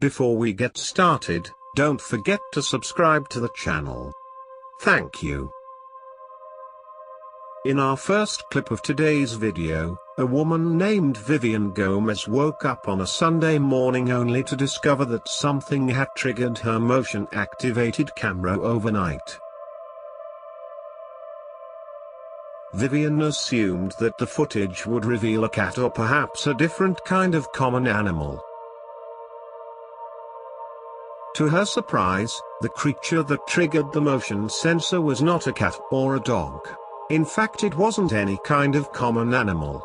Before we get started, don't forget to subscribe to the channel. Thank you. In our first clip of today's video, a woman named Vivian Gomez woke up on a Sunday morning only to discover that something had triggered her motion-activated camera overnight. Vivian assumed that the footage would reveal a cat or perhaps a different kind of common animal. To her surprise, the creature that triggered the motion sensor was not a cat or a dog. In fact, it wasn't any kind of common animal.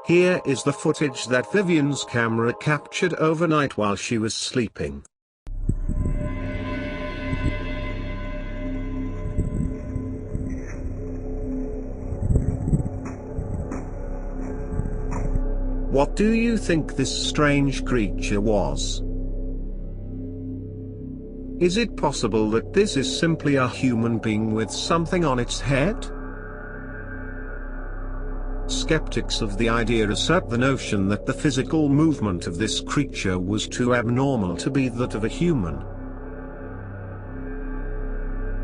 Here is the footage that Vivian's camera captured overnight while she was sleeping. What do you think this strange creature was? Is it possible that this is simply a human being with something on its head? Skeptics of the idea assert the notion that the physical movement of this creature was too abnormal to be that of a human.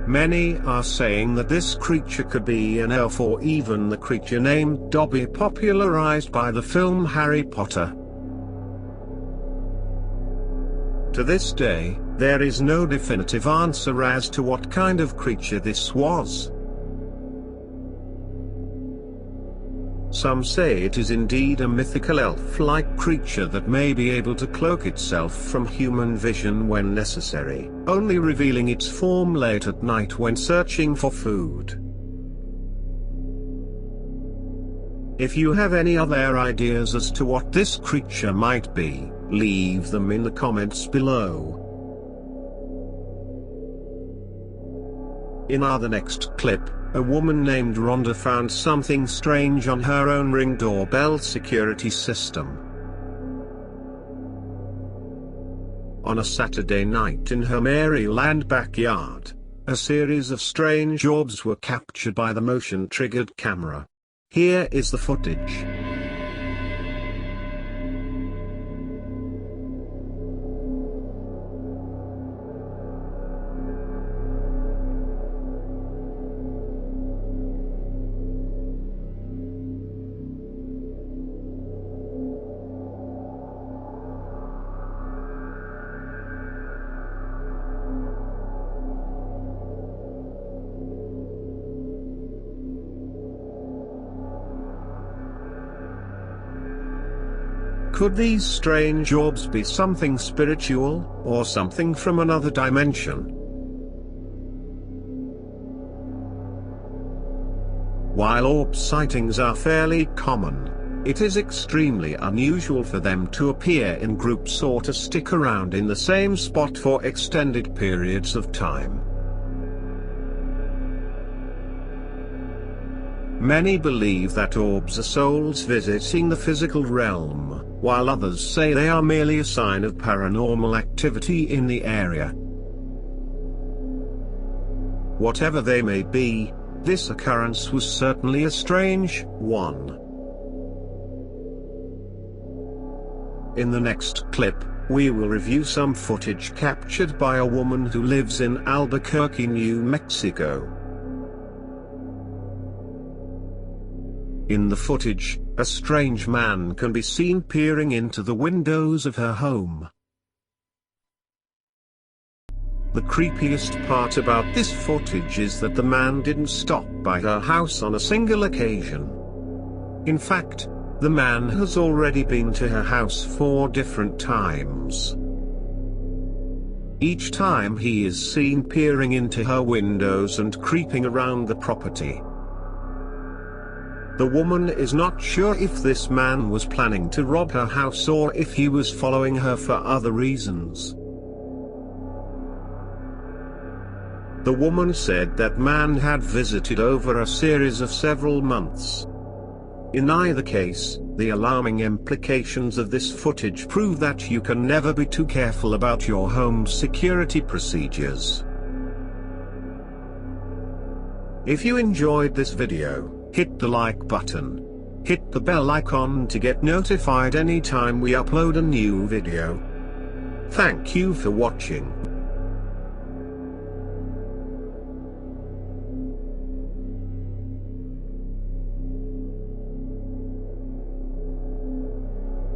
Many are saying that this creature could be an elf or even the creature named Dobby popularized by the film Harry Potter. To this day, there is no definitive answer as to what kind of creature this was. Some say it is indeed a mythical elf-like creature that may be able to cloak itself from human vision when necessary, only revealing its form late at night when searching for food. If you have any other ideas as to what this creature might be, leave them in the comments below. In our next clip, a woman named Rhonda found something strange on her own Ring doorbell security system. On a Saturday night in her Maryland backyard, a series of strange orbs were captured by the motion-triggered camera. Here is the footage. Could these strange orbs be something spiritual, or something from another dimension? While orb sightings are fairly common, it is extremely unusual for them to appear in groups or to stick around in the same spot for extended periods of time. Many believe that orbs are souls visiting the physical realm, while others say they are merely a sign of paranormal activity in the area. Whatever they may be, this occurrence was certainly a strange one. In the next clip, we will review some footage captured by a woman who lives in Albuquerque, New Mexico. In the footage, a strange man can be seen peering into the windows of her home. The creepiest part about this footage is that the man didn't stop by her house on a single occasion. In fact, the man has already been to her house 4 different times. Each time he is seen peering into her windows and creeping around the property. The woman is not sure if this man was planning to rob her house or if he was following her for other reasons. The woman said that man had visited over a series of several months. In either case, the alarming implications of this footage prove that you can never be too careful about your home's security procedures. If you enjoyed this video, hit the like button. Hit the bell icon to get notified anytime we upload a new video. Thank you for watching.